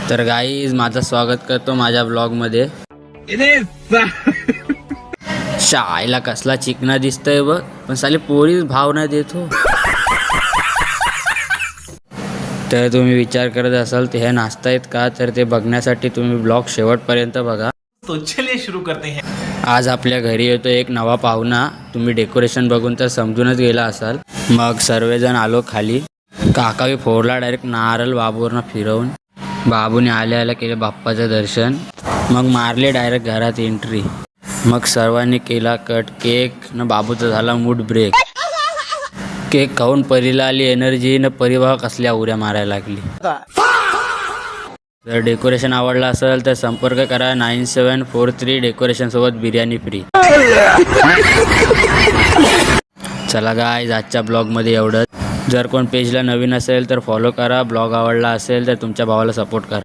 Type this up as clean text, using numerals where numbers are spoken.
तर गाईज माझं स्वागत करतो माझ्या ब्लॉगमध्ये. शाळेला कसला चिकना दिसतंय बघ, पण साले पोरीच भाव नाही देत हो. तर तुम्ही विचार करत असाल ते हे नाचतायत का, तर ते बघण्यासाठी तुम्ही ब्लॉग शेवटपर्यंत बघा. तो चलिए शुरू करते हैं. आज आपल्या घरी येतो एक नवा पाहुणा. तुम्ही डेकोरेशन बघून तर समजूनच गेला असाल. मग सर्वजण आलो खाली. काकावी फोडला डायरेक्ट नारळ बाबूवरनं फिरवून. बाबूने आल्या केले बाप्पाचं दर्शन. मग मारले डायरेक्ट घरात एंट्री. मग सर्वांनी केला कट केक न बाबूचा झाला मूड ब्रेक. केक खाऊन परीला आली एनर्जी न परी बघा कसल्या उड्या मारायला लागली. जर डेकोरेशन आवडलं असेल तर संपर्क करा 9743 डेकोरेशन सोबत बिर्याणी फ्री. चला गाईज आजच्या ब्लॉगमध्ये एवढंच. जर कोण पेजला नवीन असेल तर फॉलो करा. ब्लॉग आवडला असेल तर तुमच्या भावाला सपोर्ट करा.